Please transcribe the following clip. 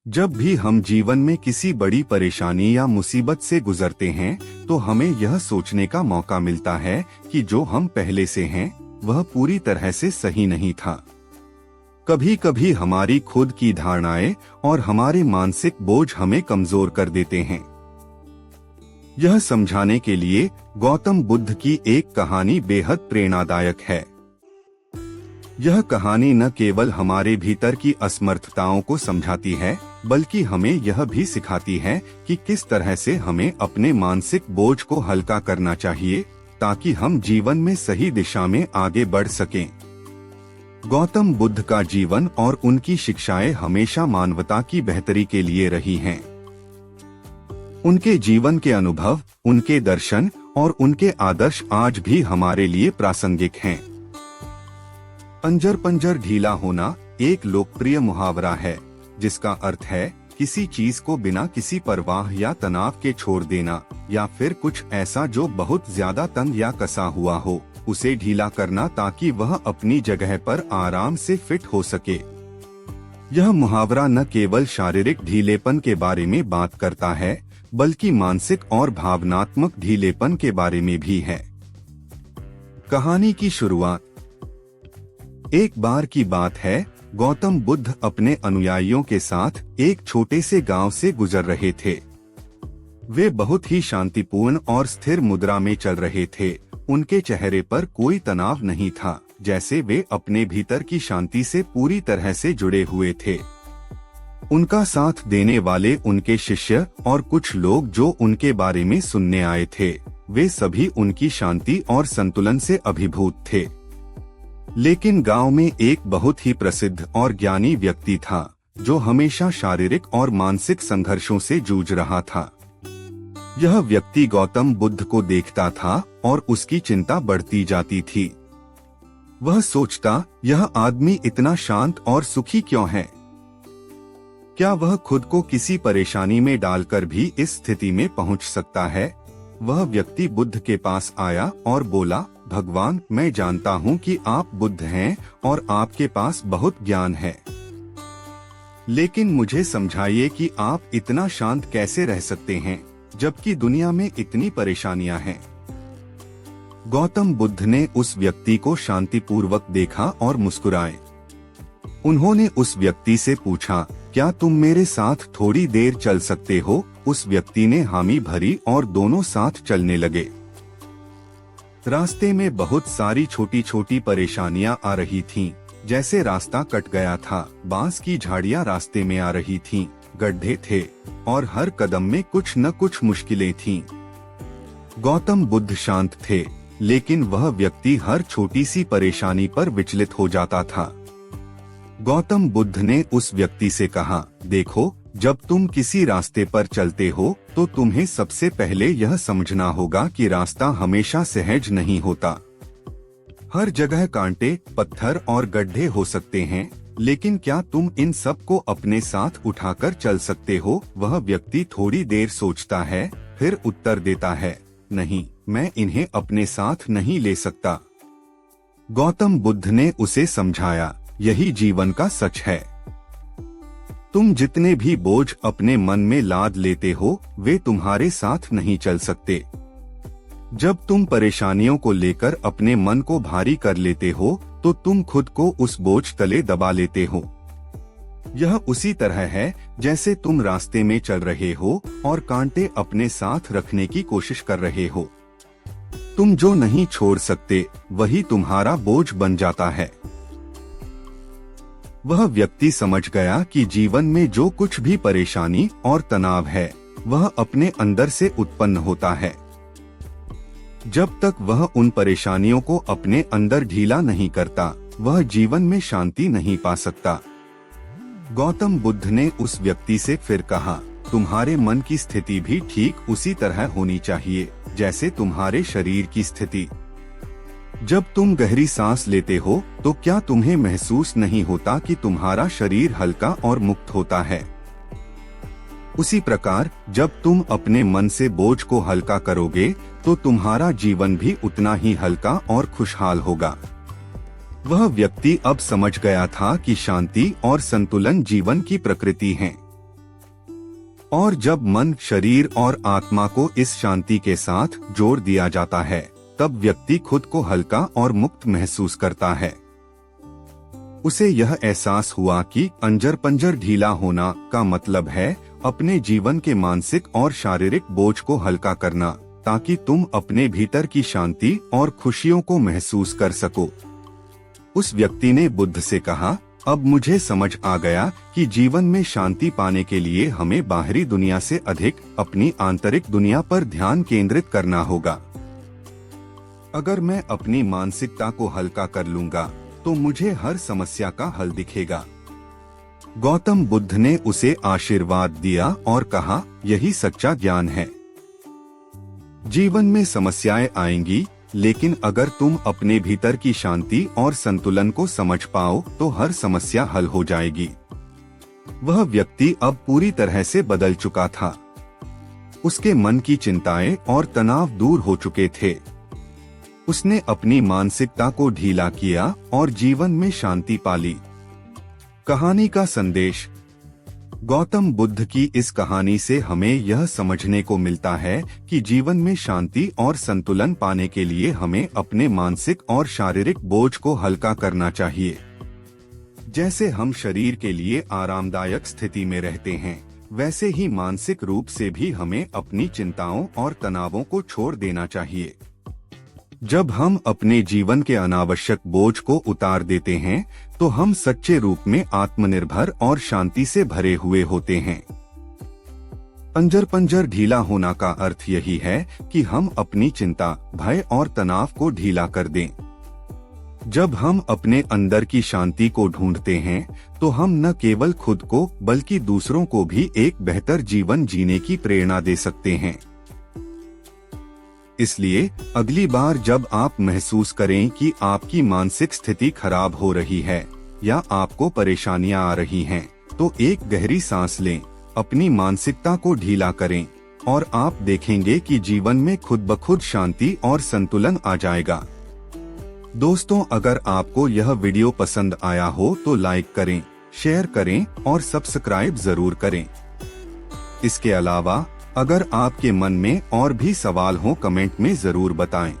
जब भी हम जीवन में किसी बड़ी परेशानी या मुसीबत से गुजरते हैं तो हमें यह सोचने का मौका मिलता है कि जो हम पहले से हैं वह पूरी तरह से सही नहीं था। कभी कभी हमारी खुद की धारणाएं और हमारे मानसिक बोझ हमें कमजोर कर देते हैं। यह समझाने के लिए गौतम बुद्ध की एक कहानी बेहद प्रेरणादायक है। यह कहानी न केवल हमारे भीतर की असमर्थताओं को समझाती है बल्कि हमें यह भी सिखाती है कि किस तरह से हमें अपने मानसिक बोझ को हल्का करना चाहिए ताकि हम जीवन में सही दिशा में आगे बढ़ सकें। गौतम बुद्ध का जीवन और उनकी शिक्षाएं हमेशा मानवता की बेहतरी के लिए रही हैं। उनके जीवन के अनुभव, उनके दर्शन और उनके आदर्श आज भी हमारे लिए प्रासंगिक हैं। पंजर पंजर ढीला होना एक लोकप्रिय मुहावरा है जिसका अर्थ है किसी चीज को बिना किसी परवाह या तनाव के छोड़ देना या फिर कुछ ऐसा जो बहुत ज्यादा तंग या कसा हुआ हो उसे ढीला करना ताकि वह अपनी जगह पर आराम से फिट हो सके। यह मुहावरा न केवल शारीरिक ढीलेपन के बारे में बात करता है बल्कि मानसिक और भावनात्मक ढीलेपन के बारे में भी है। कहानी की शुरुआत। एक बार की बात है, गौतम बुद्ध अपने अनुयायियों के साथ एक छोटे से गांव से गुजर रहे थे। वे बहुत ही शांतिपूर्ण और स्थिर मुद्रा में चल रहे थे। उनके चेहरे पर कोई तनाव नहीं था, जैसे वे अपने भीतर की शांति से पूरी तरह से जुड़े हुए थे। उनका साथ देने वाले उनके शिष्य और कुछ लोग जो उनके बारे में सुनने आए थे, वे सभी उनकी शांति और संतुलन से अभिभूत थे। लेकिन गांव में एक बहुत ही प्रसिद्ध और ज्ञानी व्यक्ति था जो हमेशा शारीरिक और मानसिक संघर्षों से जूझ रहा था। यह व्यक्ति गौतम बुद्ध को देखता था और उसकी चिंता बढ़ती जाती थी। वह सोचता, यह आदमी इतना शांत और सुखी क्यों है? क्या वह खुद को किसी परेशानी में डालकर भी इस स्थिति में पहुंच सकता है? वह व्यक्ति बुद्ध के पास आया और बोला, भगवान, मैं जानता हूँ कि आप बुद्ध हैं और आपके पास बहुत ज्ञान है, लेकिन मुझे समझाइए कि आप इतना शांत कैसे रह सकते हैं जबकि दुनिया में इतनी परेशानियां हैं। गौतम बुद्ध ने उस व्यक्ति को शांतिपूर्वक देखा और मुस्कुराए। उन्होंने उस व्यक्ति से पूछा, क्या तुम मेरे साथ थोड़ी देर चल सकते हो? उस व्यक्ति ने हामी भरी और दोनों साथ चलने लगे। रास्ते में बहुत सारी छोटी छोटी परेशानियां आ रही थीं, जैसे रास्ता कट गया था, बांस की झाड़ियां रास्ते में आ रही थीं, गड्ढे थे और हर कदम में कुछ न कुछ मुश्किलें थीं। गौतम बुद्ध शांत थे, लेकिन वह व्यक्ति हर छोटी सी परेशानी पर विचलित हो जाता था। गौतम बुद्ध ने उस व्यक्ति से कहा, देखो, जब तुम किसी रास्ते पर चलते हो तो तुम्हें सबसे पहले यह समझना होगा कि रास्ता हमेशा सहज नहीं होता। हर जगह कांटे, पत्थर और गड्ढे हो सकते हैं, लेकिन क्या तुम इन सब को अपने साथ उठाकर चल सकते हो? वह व्यक्ति थोड़ी देर सोचता है, फिर उत्तर देता है, नहीं, मैं इन्हें अपने साथ नहीं ले सकता। गौतम बुद्ध ने उसे समझाया, यही जीवन का सच है। तुम जितने भी बोझ अपने मन में लाद लेते हो वे तुम्हारे साथ नहीं चल सकते। जब तुम परेशानियों को लेकर अपने मन को भारी कर लेते हो तो तुम खुद को उस बोझ तले दबा लेते हो। यह उसी तरह है जैसे तुम रास्ते में चल रहे हो और कांटे अपने साथ रखने की कोशिश कर रहे हो। तुम जो नहीं छोड़ सकते वही तुम्हारा बोझ बन जाता है। वह व्यक्ति समझ गया कि जीवन में जो कुछ भी परेशानी और तनाव है वह अपने अंदर से उत्पन्न होता है। जब तक वह उन परेशानियों को अपने अंदर ढीला नहीं करता वह जीवन में शांति नहीं पा सकता। गौतम बुद्ध ने उस व्यक्ति से फिर कहा, तुम्हारे मन की स्थिति भी ठीक उसी तरह होनी चाहिए जैसे तुम्हारे शरीर की स्थिति। जब तुम गहरी सांस लेते हो तो क्या तुम्हें महसूस नहीं होता कि तुम्हारा शरीर हल्का और मुक्त होता है? उसी प्रकार जब तुम अपने मन से बोझ को हल्का करोगे तो तुम्हारा जीवन भी उतना ही हल्का और खुशहाल होगा। वह व्यक्ति अब समझ गया था कि शांति और संतुलन जीवन की प्रकृति हैं। और जब मन, शरीर और आत्मा को इस शांति के साथ जोड़ दिया जाता है, तब व्यक्ति खुद को हल्का और मुक्त महसूस करता है। उसे यह एहसास हुआ कि अंजर पंजर ढीला होना का मतलब है अपने जीवन के मानसिक और शारीरिक बोझ को हल्का करना, ताकि तुम अपने भीतर की शांति और खुशियों को महसूस कर सको। उस व्यक्ति ने बुद्ध से कहा, अब मुझे समझ आ गया कि जीवन में शांति पाने के लिए हमें बाहरी दुनिया से अधिक अपनी आंतरिक दुनिया पर ध्यान केंद्रित करना होगा। अगर मैं अपनी मानसिकता को हल्का कर लूंगा तो मुझे हर समस्या का हल दिखेगा। गौतम बुद्ध ने उसे आशीर्वाद दिया और कहा, यही सच्चा ज्ञान है। जीवन में समस्याएं आएंगी, लेकिन अगर तुम अपने भीतर की शांति और संतुलन को समझ पाओ तो हर समस्या हल हो जाएगी। वह व्यक्ति अब पूरी तरह से बदल चुका था। उसके मन की चिंताएं और तनाव दूर हो चुके थे। उसने अपनी मानसिकता को ढीला किया और जीवन में शांति पाली। कहानी का संदेश। गौतम बुद्ध की इस कहानी से हमें यह समझने को मिलता है कि जीवन में शांति और संतुलन पाने के लिए हमें अपने मानसिक और शारीरिक बोझ को हल्का करना चाहिए। जैसे हम शरीर के लिए आरामदायक स्थिति में रहते हैं, वैसे ही मानसिक रूप से भी हमें अपनी चिंताओं और तनावों को छोड़ देना चाहिए। जब हम अपने जीवन के अनावश्यक बोझ को उतार देते हैं, तो हम सच्चे रूप में आत्मनिर्भर और शांति से भरे हुए होते हैं। अंजर पंजर ढीला होना का अर्थ यही है कि हम अपनी चिंता, भय और तनाव को ढीला कर दें। जब हम अपने अंदर की शांति को ढूंढते हैं, तो हम न केवल खुद को बल्कि दूसरों को भी एक बेहतर जीवन जीने की प्रेरणा दे सकते हैं। इसलिए अगली बार जब आप महसूस करें कि आपकी मानसिक स्थिति खराब हो रही है या आपको परेशानियां आ रही हैं, तो एक गहरी सांस लें, अपनी मानसिकता को ढीला करें और आप देखेंगे कि जीवन में खुद ब खुद शांति और संतुलन आ जाएगा। दोस्तों, अगर आपको यह वीडियो पसंद आया हो तो लाइक करें, शेयर करें और सब्सक्राइब जरूर करें। इसके अलावा अगर आपके मन में और भी सवाल हो, कमेंट में जरूर बताएं।